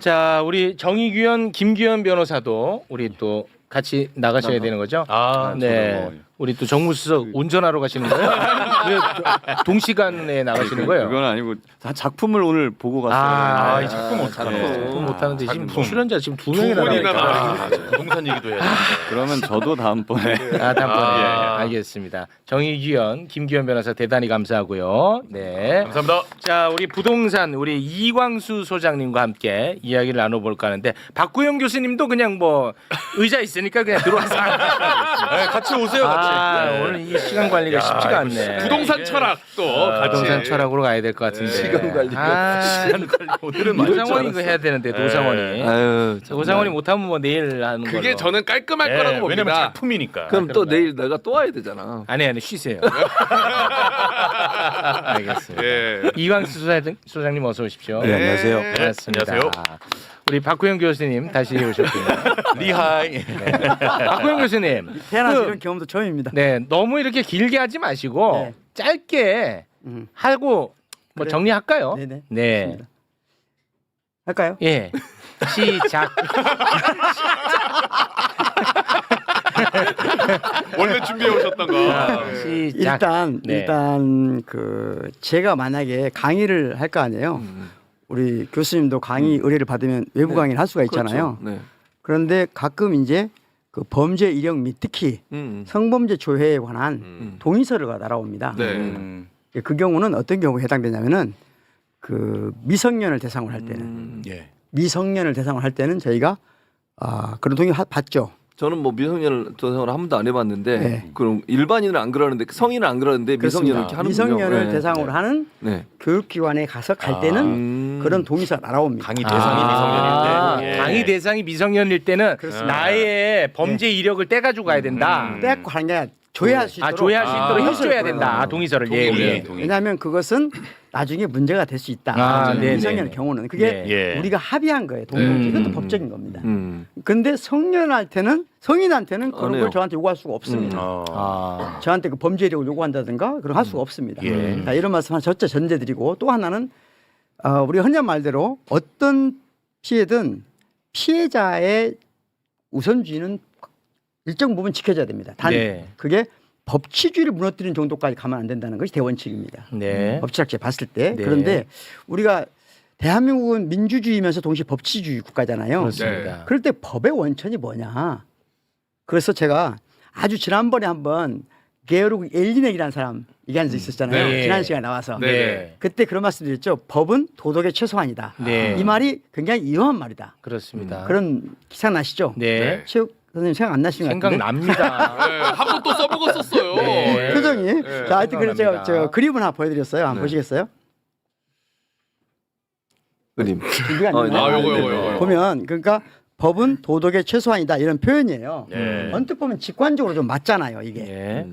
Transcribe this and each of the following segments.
자, 우리 정의규현, 김규현 변호사도 우리 또 같이 나가셔야 되는 거죠? 아, 네. 우리 또 정무수석 운전하러 가시는 거예요? 왜 동시간에 나가시는 거예요? 그건 아니고 다 작품을 오늘 보고 갔어요. 아, 이 작품 어떡하나. 작품 못하는데 지금 작품. 출연자 지금 두 두 명이나 분이나 나가니까. 나가니까 부동산 얘기도 해야 돼. 그러면 저도 다음번에 아, 다음번에. 아. 알겠습니다. 정의규현, 김규현 변호사 대단히 감사하고요. 네. 감사합니다. 자, 우리 부동산 우리 이광수 소장님과 함께 이야기를 나눠볼까 하는데 박구영 교수님도 그냥 뭐 의자 있으니까 그냥 들어와서 네, 같이 오세요, 같이. 아, 오늘 이 시간 관리가 쉽지가 않네. 부동산 철학 또 같이. 부동산 철학으로 가야 될 것 같은데. 시간 관리. 시간 관리. 오늘은 노상원이 이거 해야 되는데 노상원이. 아유, 노상원이 못하면 뭐 내일 하는 걸로. 그게 저는 깔끔할 거라고 봅니다. 왜냐면 작품이니까. 그럼 또 내일 내가 또 와야 되잖아. 아니 쉬세요. 알겠습니다. 예. 이광수 소장님 어서 오십시오. 네, 안녕하세요. 반갑습니다. 안녕하세요. 우리 박구영 교수님 다시 오셨군요. 리하이. 박구영 교수님. 태어나서 그- 이런 경험도 처음입니다. 네, 너무 이렇게 길게 하지 마시고 네. 짧게 하고 뭐 그래요? 정리할까요? 네네. 네. 좋습니다. 할까요? 예. 시작. 원래 준비해 오셨던 거. 시작. 네. 일단 그 제가 만약에 강의를 할 거 아니에요. 우리 교수님도 강의 의뢰를 받으면 외부 강의를 할 수가 있잖아요. 그렇죠. 네. 그런데 가끔 이제 그 범죄 이력 및 특히 성범죄 조회에 관한 동의서가 날아옵니다. 네. 그 경우는 어떤 경우에 해당되냐면은 그 미성년을 대상으로 할 때는 예. 미성년을 대상으로 할 때는 저희가 그런 동의 받죠. 저는 뭐 미성년을 대상으로 한 번도 안 해봤는데 네. 그럼 일반인은 안 그러는데 성인은 안 그러는데 미성년을 이렇게 하는군요. 미성년을 네. 대상으로 하는 네. 교육기관에 가서 갈 때는 그런 동의서가 날아옵니다. 강의 대상이 미성년일 때. 예. 강의 대상이 미성년일 때는 그렇습니다. 나의 범죄 이력을 떼가지고 가야 된다. 떼고 하는 게 아니라 조회할 수 있도록 조회할 수 있도록 동의서를 해줘야 된다. 동의서를. 예, 예. 왜냐하면 그것은 나중에 문제가 될 수 있다. 아, 네네. 미성년의 경우는 그게 네. 예. 우리가 합의한 거예요. 동의서. 이것도 법적인 겁니다. 음. 근데 성년한테는 성인한테는 그런 해요. 걸 저한테 요구할 수가 없습니다. 아. 저한테 그 범죄력을 요구한다든가 그런 할 수가 없습니다. 예. 자, 이런 말씀 첫째 전제드리고 또 하나는 우리 흔한 말대로 어떤 피해든 피해자의 우선주의는 일정 부분 지켜져야 됩니다. 단 네. 그게 법치주의를 무너뜨리는 정도까지 가면 안 된다는 것이 대원칙입니다. 네. 법치학제 봤을 때 네. 그런데 우리가 대한민국은 민주주의면서 동시에 법치주의 국가잖아요. 그렇습니다. 그럴 때 법의 원천이 뭐냐? 그래서 제가 아주 지난번에 한번 게오르그 엘리넥이라는 사람 얘기한 적 있었잖아요. 네. 지난 시간에 나와서. 네. 그때 그런 말씀드렸죠. 법은 도덕의 최소한이다. 네. 이 말이 굉장히 위험한 말이다. 그렇습니다. 그런 기사 나시죠? 네. 체육 선생님 생각 안 나시는 것 같은데? 생각납니다. 네, 한번 또 써먹었었어요. 네. 표정이. 네. 자, 하여튼 그래서 생각납니다. 제가 그림을 하나 보여드렸어요. 한번 네. 보시겠어요? 그림. 준비가 안 네. 됐나요? 아, 요거. 보면 그러니까 법은 도덕의 최소한이다 이런 표현이에요. 네. 언뜻 보면 직관적으로 좀 맞잖아요. 이게 예.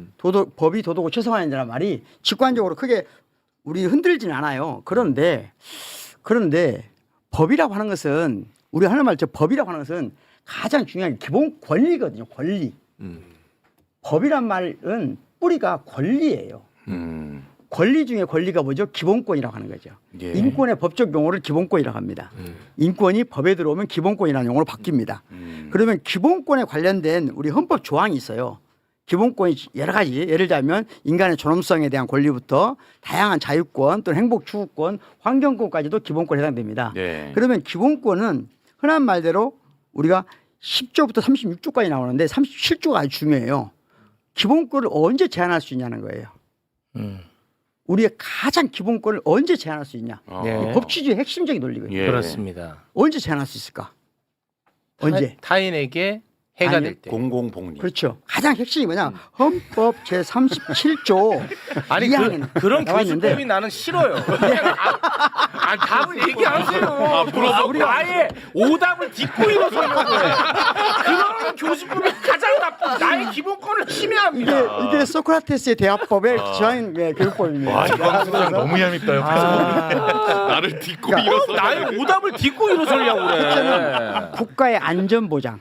법이 도덕의 최소한이라는 말이 직관적으로 크게 우리 흔들지는 않아요. 그런데 법이라고 하는 것은 우리 하는 말죠. 법이라고 하는 것은 가장 중요한 게 기본 권리거든요. 권리. 법이란 말은 뿌리가 권리예요. 권리 중에 권리가 뭐죠? 기본권이라고 하는 거죠. 예. 인권의 법적 용어를 기본권이라고 합니다. 인권이 법에 들어오면 기본권이라는 용어로 바뀝니다. 그러면 기본권에 관련된 우리 헌법 조항이 있어요. 기본권이 여러 가지 예를 들면 인간의 존엄성에 대한 권리부터 다양한 자유권 또는 행복 추구권, 환경권까지도 기본권에 해당됩니다. 네. 그러면 기본권은 흔한 말대로 우리가 10조부터 36조까지 나오는데 37조가 아주 중요해요. 기본권을 언제 제한할 수 있냐는 거예요. 우리의 가장 기본권을 언제 제한할 수 있냐. 네. 이 법치주의 핵심적인 논리거든요. 예. 그렇습니다. 언제 제한할 수 있을까? 언제? 타인에게 해가 아니요. 될 때. 공공복리. 그렇죠. 가장 핵심이 뭐냐? 헌법 제37조 아니 그런 교수법이 나는 싫어요. 그냥 답을 얘기하세요. 우리 아예 오답을 딛고 일어서려고 해. 그런 교수법이 가장 나쁜 나의 기본권을 침해합니다. 이게 소크라테스의 대화법의 저항 교육법입니다. 와, 이광수 소장 너무 얄밉다 옆에서. 나를 딛고 그러니까 일어서. 나의 오답을 딛고 일어서려고 그래. 국가의 안전 보장,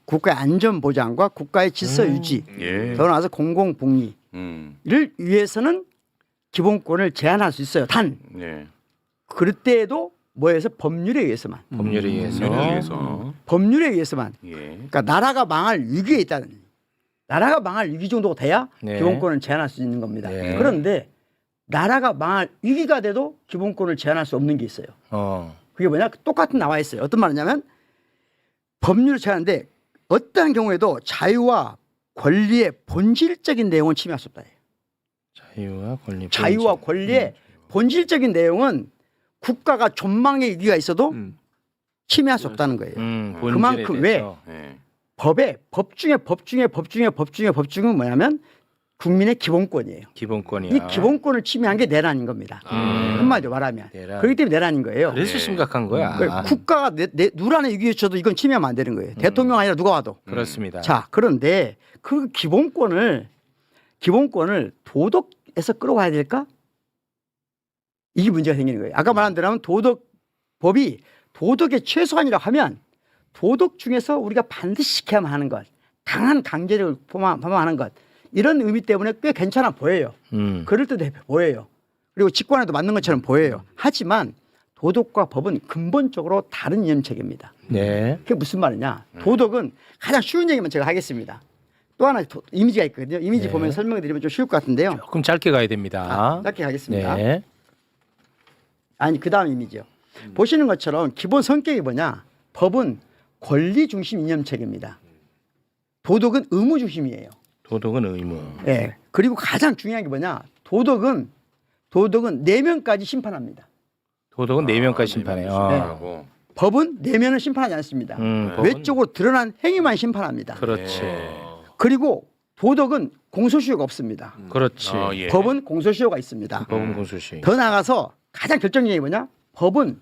국가의 안전 보장과 국가의 질서 유지, 예. 더 나아가서 공공 복리를 위해서는 기본권을 제한할 수 있어요. 단 네. 그럴 때에도 뭐에서 법률에 의해서만. 법률에 의해서. 법률에 의해서만. 예. 그러니까 나라가 망할 위기에 있다는. 나라가 망할 위기 정도가 돼야 네. 기본권을 제한할 수 있는 겁니다. 네. 그런데 나라가 망할 위기가 돼도 기본권을 제한할 수 없는 게 있어요. 그게 뭐냐? 똑같은 나와 있어요. 어떤 말이냐면 법률을 제한하는데 어떠한 경우에도 자유와 권리의 본질적인 내용은 침해할 수 없다. 자유와 권리의 본질적인 내용은 국가가 존망의 위기가 있어도 침해할 수 없다는 거예요. 그만큼 왜 예. 법 중은 뭐냐면 국민의 기본권이에요. 기본권이야. 이 기본권을 침해한 게 내란인 겁니다. 한마디로 말하면. 내란. 그렇기 때문에 내란인 거예요. 그래서 심각한 거야. 그러니까 국가가 누란의 위기에 처도 이건 침해하면 안 되는 거예요. 대통령 아니라 누가 와도. 그렇습니다. 자, 그런데 그 기본권을 도덕에서 끌어와야 될까? 이게 문제가 생기는 거예요. 아까 말한 대로 하면 법이 도덕의 최소한이라고 하면 도덕 중에서 우리가 반드시 지켜야만 하는 것, 강한 강제력을 포함하는 것, 이런 의미 때문에 꽤 괜찮아 보여요. 그럴듯해 보여요. 그리고 직관에도 맞는 것처럼 보여요. 하지만 도덕과 법은 근본적으로 다른 이념체계입니다. 네. 그게 무슨 말이냐? 도덕은 가장 쉬운 얘기만 제가 하겠습니다. 또 하나 이미지가 있거든요. 이미지 네. 보면 설명을 드리면 좀 쉬울 것 같은데요. 조금 짧게 가야 됩니다. 짧게 가겠습니다. 네. 아니, 그 다음 이미지요. 보시는 것처럼 기본 성격이 뭐냐? 법은 권리 중심 이념체계입니다. 도덕은 의무 중심이에요. 도덕은 의무. 예. 그리고 가장 중요한 게 뭐냐? 도덕은 내면까지 심판합니다. 도덕은 내면까지 심판해요. 네. 법은 내면을 심판하지 않습니다. 법은- 외적으로 드러난 행위만 심판합니다. 그렇지. 그리고 도덕은 공소시효가 없습니다. 그렇지. 예. 법은 공소시효가 있습니다. 법은 공소시. 더 나아가서 가장 결정적인 게 뭐냐? 법은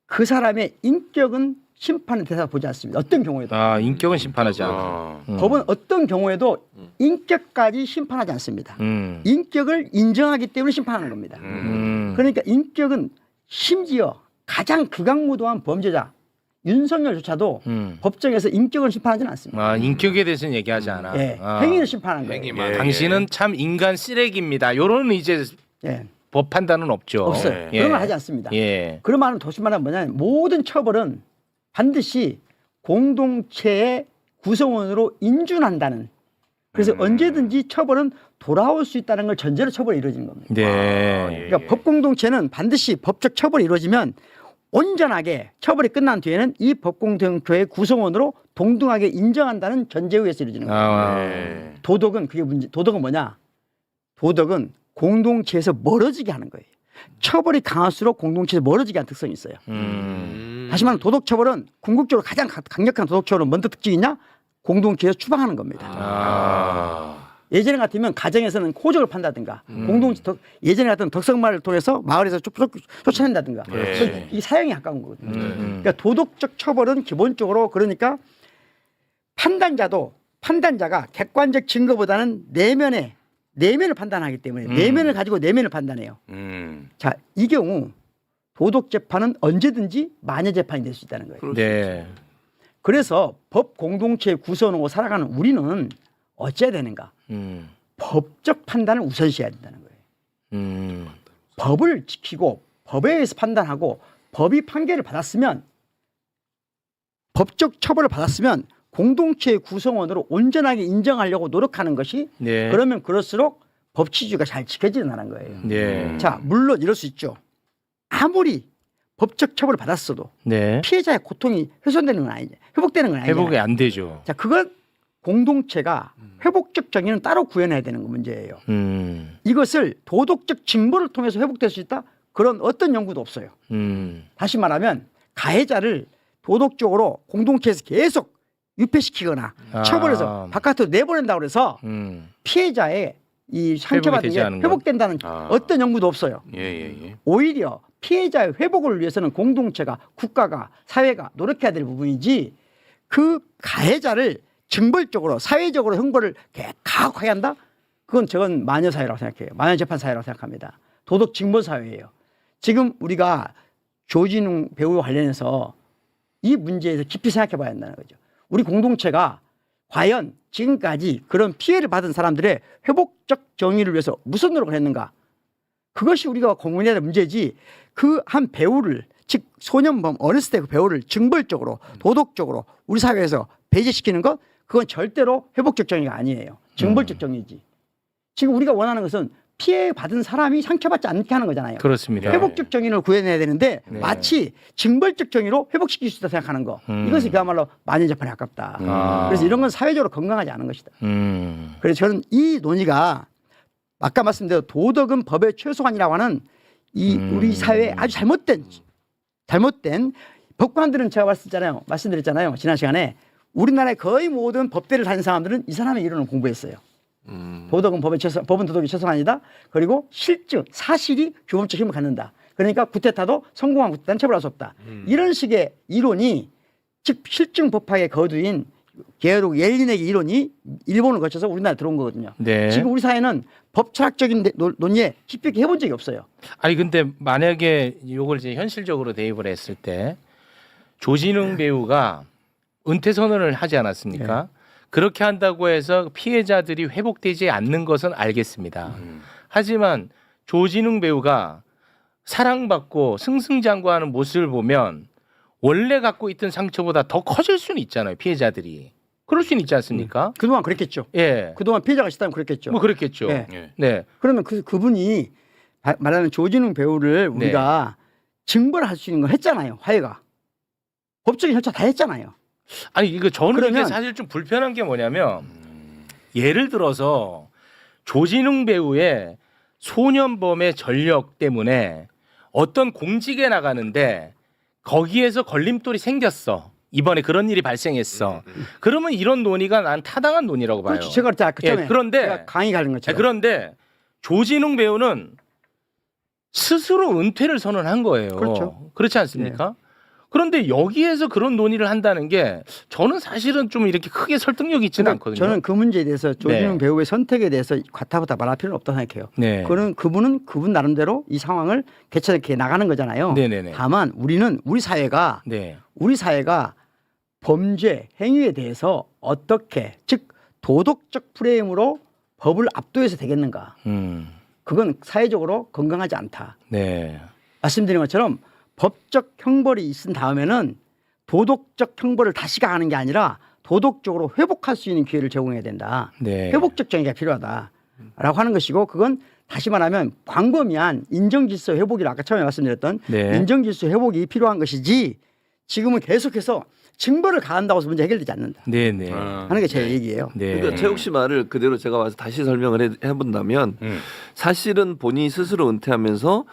그 사람의 인격은 심판의 대상을 보지 않습니다. 어떤 경우에도. 인격은 심판하지 않아. 법은 어떤 경우에도 인격까지 심판하지 않습니다. 인격을 인정하기 때문에 심판하는 겁니다. 그러니까 인격은 심지어 가장 극악무도한 범죄자 윤석열조차도 법정에서 인격을 심판하지는 않습니다. 인격에 대해서는 얘기하지 않아. 예, 행위를 심판하는 거예요. 행위만. 당신은 참 인간 쓰레기입니다. 이런 이제 예, 법 판단은 없죠. 없어요. 예. 그런 말 하지 않습니다. 예. 그런 말은 도시 말하면 뭐냐면 모든 처벌은 반드시 공동체의 구성원으로 인준한다는. 그래서 언제든지 처벌은 돌아올 수 있다는 걸 전제로 처벌이 이루어지는 겁니다. 네. 그러니까 법 공동체는 반드시 법적 처벌이 이루어지면 온전하게 처벌이 끝난 뒤에는 이 법 공동체의 구성원으로 동등하게 인정한다는 전제에 의해서 이루어지는 거예요. 도덕은 그게 문제. 도덕은 뭐냐? 도덕은 공동체에서 멀어지게 하는 거예요. 처벌이 강할수록 공동체에서 멀어지게 하는 특성이 있어요. 다시 말하면 도덕 처벌은 궁극적으로 가장 강력한 도덕 처벌은 뭔 특징이 있냐? 공동체에서 추방하는 겁니다. 예전에 같으면 가정에서는 호적을 판다든가 예전에 같은 덕성마을을 통해서 마을에서 쫓아낸다든가 이 사형에 가까운 거거든요. 그러니까 도덕적 처벌은 기본적으로 그러니까 판단자가 객관적 증거보다는 내면을 판단하기 때문에 내면을 가지고 내면을 판단해요. 자, 이 경우 도덕 재판은 언제든지 마녀 재판이 될 수 있다는 거예요. 네. 그래서 법 공동체의 구성원으로 살아가는 우리는 어째야 되는가? 법적 판단을 우선시해야 된다는 거예요. 법을 지키고 법에 의해서 판단하고 법이 판결을 받았으면 법적 처벌을 받았으면 공동체의 구성원으로 온전하게 인정하려고 노력하는 것이 네. 그러면 그럴수록 법치주의가 잘 지켜지는 거예요. 네. 자, 물론 이럴 수 있죠. 아무리 법적 처벌을 받았어도 네. 피해자의 고통이 훼손되는 건 아니죠. 회복되는 건 아니죠. 회복이 안 되죠. 자, 그건 공동체가 회복적 정의는 따로 구현해야 되는 거 문제예요. 이것을 도덕적 징벌을 통해서 회복될 수 있다? 그런 어떤 연구도 없어요. 다시 말하면 가해자를 도덕적으로 공동체에서 계속 유폐시키거나 처벌해서 바깥으로 내보낸다고 해서 피해자의 이 상처받은 게 회복된다는 어떤 연구도 없어요. 오히려 피해자의 회복을 위해서는 공동체가 국가가 사회가 노력해야 될 부분이지 그 가해자를 징벌적으로 사회적으로 형벌을 가혹하게 한다? 저건 마녀 사회라고 생각해요. 마녀 재판 사회라고 생각합니다. 도덕 징벌 사회예요. 지금 우리가 조진웅 배우와 관련해서 이 문제에서 깊이 생각해 봐야 한다는 거죠. 우리 공동체가 과연 지금까지 그런 피해를 받은 사람들의 회복적 정의를 위해서 무슨 노력을 했는가? 그것이 우리가 고민해야 될 문제지 그 한 배우를 소년범 어렸을 때 그 배우를 징벌적으로 도덕적으로 우리 사회에서 배제시키는 것 그건 절대로 회복적 정의가 아니에요. 징벌적 정의지. 지금 우리가 원하는 것은 피해 받은 사람이 상처받지 않게 하는 거잖아요. 그렇습니다. 회복적 정의를 구해내야 되는데 네. 마치 징벌적 정의로 회복시킬 수 있다 생각하는 거. 이것이 그야말로 만인 재판에 가깝다. 그래서 이런 건 사회적으로 건강하지 않은 것이다. 그래서 저는 이 논의가 아까 말씀드린 도덕은 법의 최소한이라고 하는 이 우리 사회에 아주 잘못된 법관들은 제가 말씀드렸잖아요. 지난 시간에 우리나라의 거의 모든 법대를 다닌 사람들은 이 사람의 이론을 공부했어요. 도덕은 법은 도덕이 최소한이다. 그리고 실증, 사실이 규범적 힘을 갖는다. 그러니까 구테타도 성공한 구테타는 처벌할 수 없다. 이런 식의 이론이 즉 실증 법학의 거두인 게으르고 옐린의 이론이 일본을 거쳐서 우리나라에 들어온 거거든요. 네. 지금 우리 사회는 법 철학적인 논의에 깊이 해본 적이 없어요. 아니 근데 만약에 이걸 이제 현실적으로 대입을 했을 때 조진웅 배우가 은퇴 선언을 하지 않았습니까? 네. 그렇게 한다고 해서 피해자들이 회복되지 않는 것은 알겠습니다. 하지만 조진웅 배우가 사랑받고 승승장구하는 모습을 보면 원래 갖고 있던 상처보다 더 커질 수는 있잖아요. 피해자들이. 그럴 수는 있지 않습니까? 그동안 그랬겠죠. 예. 그동안 피해자가 있다면 그랬겠죠. 뭐 그랬겠죠. 네. 예. 네. 그러면 그분이 말하는 조진웅 배우를 우리가 징벌할 수 있는 걸 했잖아요. 화해가. 법적인 절차 다 했잖아요. 아니 이거 저는 그러면- 이게 사실 좀 불편한 게 뭐냐면 예를 들어서 조진웅 배우의 소년범의 전력 때문에 어떤 공직에 나가는데 거기에서 걸림돌이 생겼어. 이번에 그런 일이 발생했어. 그러면 이런 논의가 난 타당한 논의라고 봐요. 그렇죠. 제가 그 예, 처음에 그런데 제가 강의 가는 것처럼. 그런데 조진웅 배우는 스스로 은퇴를 선언한 거예요. 그렇죠. 그렇지 않습니까? 그런데 여기에서 그런 논의를 한다는 게 저는 사실은 좀 이렇게 크게 설득력이 있지는 그러니까 않거든요. 저는 그 문제에 대해서 조진웅 네. 배우의 선택에 대해서 과타부타 말할 필요는 없다고 생각해요. 네. 그분은 그분 나름대로 이 상황을 개척해 나가는 거잖아요. 네네네. 다만 우리 사회가 네. 범죄 행위에 대해서 어떻게 즉 도덕적 프레임으로 법을 압도해서 되겠는가? 그건 사회적으로 건강하지 않다. 네. 말씀드린 것처럼 법적 형벌이 있은 다음에는 도덕적 형벌을 다시 가하는 게 아니라 도덕적으로 회복할 수 있는 기회를 제공해야 된다. 네. 회복적 정의가 필요하다라고 하는 것이고 그건 다시 말하면 광범위한 인정질서 회복이라 아까 처음에 말씀드렸던 네. 인정질서 회복이 필요한 것이지 지금은 계속해서 징벌을 가한다고 해서 문제 해결되지 않는다 네네. 하는 게 제 얘기예요. 네. 그러니까 최욱 씨 말을 그대로 제가 와서 다시 설명을 해본다면 사실은 본인이 스스로 은퇴하면서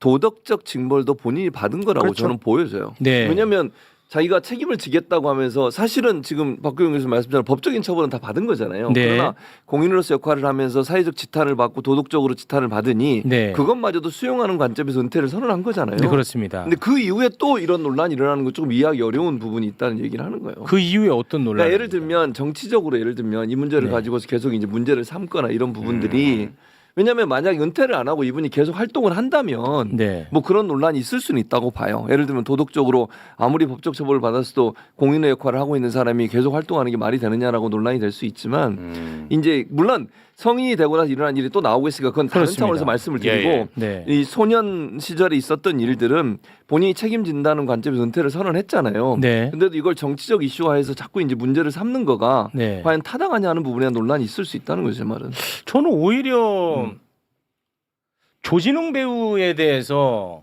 도덕적 징벌도 본인이 받은 거라고 그렇죠. 저는 보여져요. 네. 왜냐하면 자기가 책임을 지겠다고 하면서 사실은 지금 박규영 교수님 말씀처럼 법적인 처벌은 다 받은 거잖아요. 네. 그러나 공인으로서 역할을 하면서 사회적 지탄을 받고 도덕적으로 지탄을 받으니 네. 그것마저도 수용하는 관점에서 은퇴를 선언한 거잖아요. 네, 그렇습니다. 근데 그 이후에 또 이런 논란이 일어나는 거 조금 이해하기 어려운 부분이 있다는 얘기를 하는 거예요. 그 이후에 어떤 논란? 그러니까 예를 들면 정치적으로 예를 들면 이 문제를 네. 가지고서 계속 이제 문제를 삼거나 이런 부분들이 왜냐하면 만약 은퇴를 안 하고 이분이 계속 활동을 한다면 네. 뭐 그런 논란이 있을 수는 있다고 봐요. 예를 들면 도덕적으로 아무리 법적 처벌을 받았어도 공인의 역할을 하고 있는 사람이 계속 활동하는 게 말이 되느냐라고 논란이 될 수 있지만 이제 물론 성인이 되고 나서 일어난 일이 또 나오고 있으니까 그건 다른 그렇습니다. 차원에서 말씀을 드리고 예, 예. 네. 이 소년 시절에 있었던 일들은 본인이 책임진다는 관점에서 은퇴를 선언했잖아요. 네. 근데도 이걸 정치적 이슈화해서 자꾸 이제 문제를 삼는 거가 네. 과연 타당하냐 하는 부분에 대한 논란이 있을 수 있다는 거죠, 제 말은. 저는 오히려 조진웅 배우에 대해서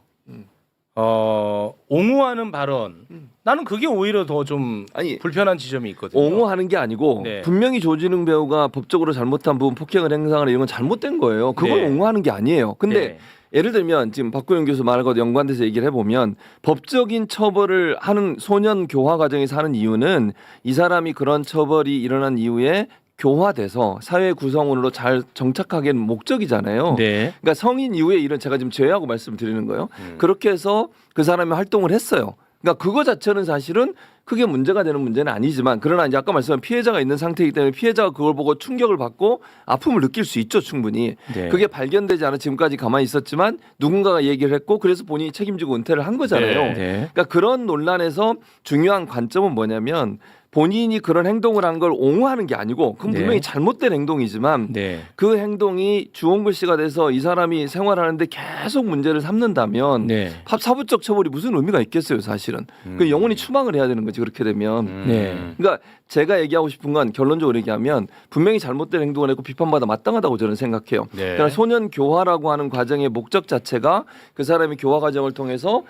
옹호하는 발언 나는 그게 오히려 더 좀 아니, 불편한 지점이 있거든요. 옹호하는 게 아니고 네. 분명히 조진웅 배우가 법적으로 잘못한 부분 폭행을 행사하는 이런 건 잘못된 거예요. 그걸 네. 옹호하는 게 아니에요. 근데 네. 예를 들면 지금 박구영 교수 말과 연관돼서 얘기를 해보면 법적인 처벌을 하는 소년 교화 과정에서 하는 이유는 이 사람이 그런 처벌이 일어난 이후에 교화돼서 사회 구성원으로 잘 정착하게 하는 목적이잖아요. 네. 그러니까 성인 이후에 일은 제가 지금 제외하고 말씀을 드리는 거예요. 그렇게 해서 그 사람이 활동을 했어요. 그러니까 그거 자체는 사실은 크게 문제가 되는 문제는 아니지만 그러나 이제 아까 말씀한 피해자가 있는 상태이기 때문에 피해자가 그걸 보고 충격을 받고 아픔을 느낄 수 있죠, 충분히. 네. 그게 발견되지 않아 지금까지 가만히 있었지만 누군가가 얘기를 했고 그래서 본인이 책임지고 은퇴를 한 거잖아요. 네. 그러니까 그런 논란에서 중요한 관점은 뭐냐면 본인이 그런 행동을 한 걸 옹호하는 게 아니고 그건 네. 분명히 잘못된 행동이지만 네. 그 행동이 주홍글 씨가 돼서 이 사람이 생활하는데 계속 문제를 삼는다면 네. 사부적 처벌이 무슨 의미가 있겠어요, 사실은. 그 영원히 추방을 해야 되는 거지 그렇게 되면. 네. 그러니까 제가 얘기하고 싶은 건 결론적으로 얘기하면 분명히 잘못된 행동을 했고 비판받아 마땅하다고 저는 생각해요. 네. 그러나 소년 교화라고 하는 과정의 목적 자체가 그 사람이 교화 과정을 통해서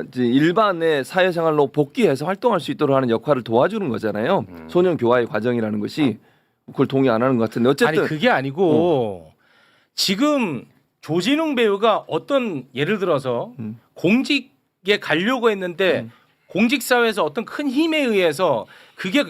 이제 일반의 사회생활로 복귀해서 활동할 수 있도록 하는 역할을 도와주는 거잖아요. 소년 교화의 과정이라는 것이 그걸 동의 안 하는 것 같은데 어쨌든 아니 그게 아니고 지금 조진웅 배우가 어떤 예를 들어서 공직에 가려고 했는데 공직사회에서 어떤 큰 힘에 의해서 그게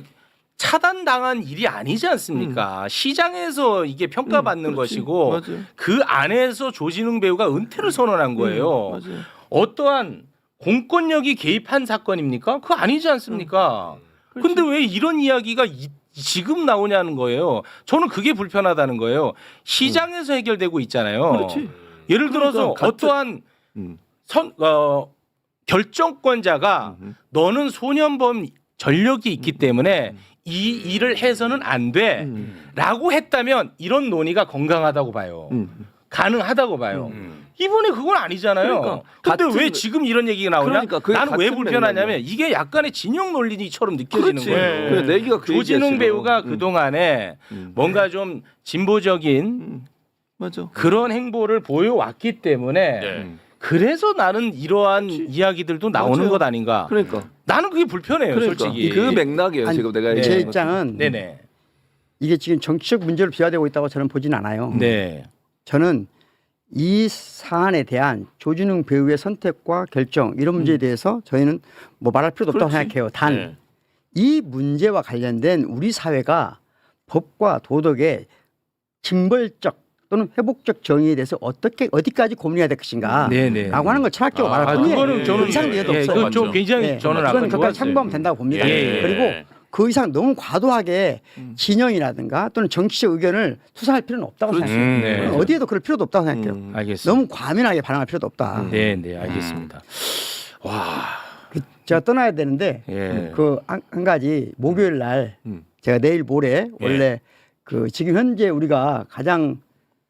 차단당한 일이 아니지 않습니까? 시장에서 이게 평가받는 그렇지. 것이고 맞아요. 그 안에서 조진웅 배우가 은퇴를 선언한 거예요. 맞아요. 어떠한 공권력이 개입한 사건입니까? 그거 아니지 않습니까? 근데 왜 이런 이야기가 지금 나오냐는 거예요. 저는 그게 불편하다는 거예요. 시장에서 해결되고 있잖아요. 그렇지. 예를 들어서 그러니까 어떠한 음. 결정권자가 너는 소년범 전력이 있기 때문에 이 일을 해서는 안 돼라고 했다면 이런 논의가 건강하다고 봐요. 가능하다고 봐요. 이번에 그건 아니잖아요. 그러니까 근데 같은- 왜 지금 이런 얘기가 나오냐? 그러니까 그게 나는 왜 같은 불편하냐면 맥락이야. 이게 약간의 진영 논리처럼 느껴지는 그렇지. 거예요. 그래, 내 얘기가 그 얘기야, 조진웅 지금. 배우가 그동안에 뭔가 좀 진보적인 맞아. 그런 행보를 보여왔기 때문에 네. 그래서 나는 이러한 이야기들도 나오는 맞아요. 것 아닌가. 그러니까. 나는 그게 불편해요, 그러니까 솔직히. 그 맥락이에요. 아니, 지금 내가 네. 제 얘기하는 입장은 네네. 이게 지금 정치적 문제로 비화되고 있다고 저는 보진 않아요. 네. 저는 이 사안에 대한 조진웅 배우의 선택과 결정 이런 문제에 대해서 저희는 뭐 말할 필요도 없다고 그렇지. 생각해요. 단 네. 이 문제와 관련된 우리 사회가 법과 도덕의 징벌적 또는 회복적 정의에 대해서 어디까지 고민해야 될 것인가 네네. 라고 하는 걸 철학적으로 말할 아, 뿐이에요. 그거는 저는 이상 이해도 예, 없어요. 그건 좀 맞죠. 굉장히 네. 저는 그건 아까 그까지 좋았어요. 참고하면 된다고 봅니다. 예. 그리고 그 이상 너무 과도하게 진영이라든가 또는 정치적 의견을 투사할 필요는 없다고 생각해요. 네. 저는 어디에도 그럴 필요도 없다고 생각해요. 알겠습니다. 너무 과민하게 반응할 필요도 없다. 네, 알겠습니다. 제가 떠나야 되는데 예. 그 한 가지 목요일 날 제가 내일 모레 원래 그 지금 현재 우리가 가장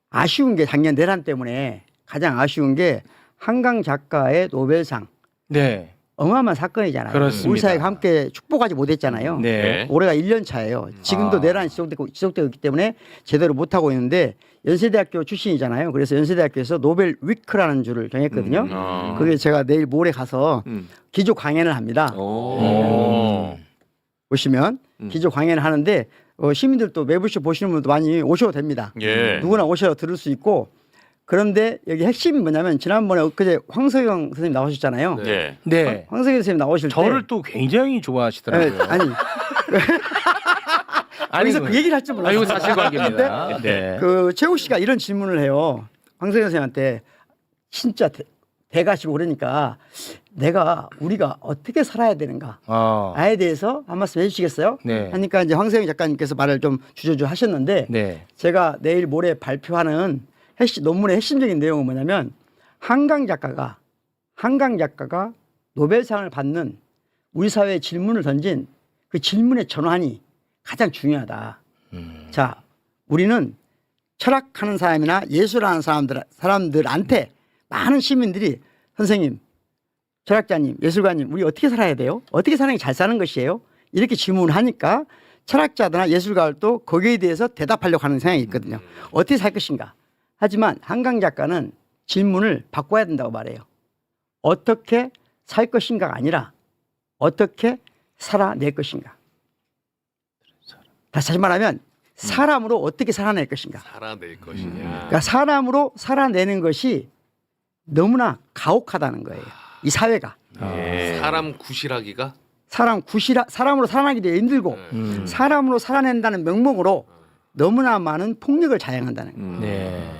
아쉬운 게 작년 내란 때문에 가장 아쉬운 게 한강 작가의 노벨상 네. 어마어마한 사건이잖아요. 그렇습니다. 우리 사회가 함께 축복하지 못했잖아요. 네. 올해가 1년 차예요. 지금도 아. 내란이 지속되고 있기 때문에 제대로 못하고 있는데 연세대학교 출신이잖아요. 그래서 연세대학교에서 노벨 위크라는 줄을 정했거든요. 그게 제가 내일 모레 가서 기조 강연을 합니다. 보시면 기조 강연을 하는데 시민들도 매부쇼 보시는 분도 많이 오셔도 됩니다. 예. 누구나 오셔서 들을 수 있고 그런데 여기 핵심이 뭐냐면 지난번에 엊그제 황석영 선생님 나오셨잖아요. 네. 네. 황석영 선생님 나오실 때 저를 또 굉장히 좋아하시더라고요. 네, 아니 여기서 그 얘기를 할 줄 몰랐어요. 이거 사실관계입니다. 네. 그 최욱 씨가 이런 질문을 해요. 황석영 선생님한테 진짜 대가시고 그러니까 우리가 어떻게 살아야 되는가 아에 대해서 한 말씀 해주시겠어요? 네. 하니까 이제 황석영 작가님께서 말을 좀 주저주 하셨는데 네. 제가 내일 모레 발표하는 논문의 핵심적인 내용은 뭐냐면 한강 작가가 노벨상을 받는 우리 사회에 질문을 던진 그 질문의 전환이 가장 중요하다. 자, 우리는 철학하는 사람이나 예술하는 사람들한테 많은 시민들이 선생님, 철학자님, 예술가님, 우리 어떻게 살아야 돼요? 어떻게 사는 게 잘 사는 것이에요? 이렇게 질문을 하니까 철학자들이나 예술가들도 거기에 대해서 대답하려고 하는 생각이 있거든요. 어떻게 살 것인가? 하지만 한강 작가는 질문을 바꿔야 된다고 말해요. 어떻게 살 것인가가 아니라 어떻게 살아낼 것인가. 다시 말하면 사람으로 어떻게 살아낼 것인가. 살아낼 것이냐. 그러니까 사람으로 살아내는 것이 너무나 가혹하다는 거예요. 이 사회가. 사람 구실하기가 사람으로 살아나기도 힘들고 사람으로 살아낸다는 명목으로 너무나 많은 폭력을 자행한다는 거예요. 네.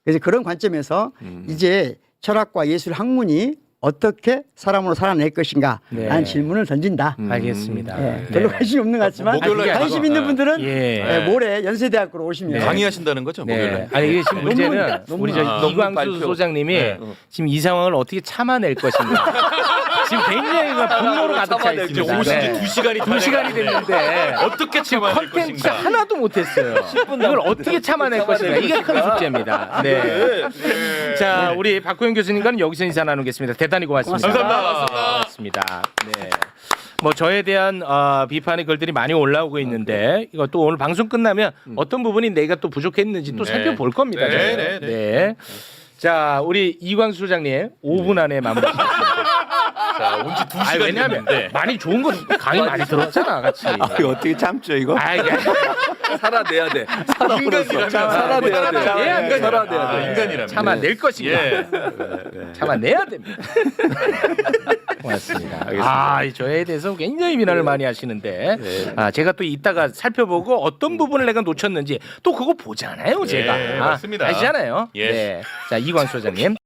그래서 그런 관점에서 이제 철학과 예술 학문이 어떻게 사람으로 살아낼 것인가 라는 네. 질문을 던진다. 알겠습니다. 네. 별로 관심이 없는 것 같지만 목요일날 관심 있는 분들은 예. 모레 연세대학교로 오시면 강의하신다는 거죠? 네. 목요일에. 아니 이게 지금 문제는 논문입니다. 우리 논문 이광수 발표. 소장님이 지금 이 상황을 어떻게 참아낼 것인가. 지금 굉장히 분노로 가득 차 참아낼 있습니다. 오신 지 네. 2시간이 2시간이 됐는데 어떻게 지금 참아낼 컨텐츠 것인가. 하나도 못했어요. 이걸 어떻게 참아낼 것인가. 이게 큰 숙제입니다. 네. 자, 우리 박구영 교수님과는 여기서 인사 나누겠습니다. 대단히 고맙습니다. 감사합니다. 고맙습니다. 네. 뭐 저에 대한 비판의 글들이 많이 올라오고 있는데 이것도 오늘 방송 끝나면 어떤 부분이 내가 또 부족했는지 또 네. 살펴볼 겁니다. 네, 저는. 네, 네. 네. 자, 우리 이광수 소장님 5분 안에 마무리하겠습니다. 자, 온 지 2시간이 왜냐하면 됐는데. 많이 좋은 거 강의 많이 들었잖아, 같이. 아, 이거 어떻게 참죠 이거? 아, 이게 살아내야 돼. 인간이라면 살아내야 돼. 살아내야 돼. 살아내야 돼. 인간이라면. 참아낼 것인가? 예. 참아내야 됩니다. 고맙습니다. 아, 저에 대해서 굉장히 비난을 많이 하시는데 제가 또 이따가 살펴보고 어떤 부분을 내가 놓쳤는지 또 그거 보잖아요, 제가. 예, 맞습니다. 아시잖아요. 예. 네. 자, 이광수 소장님.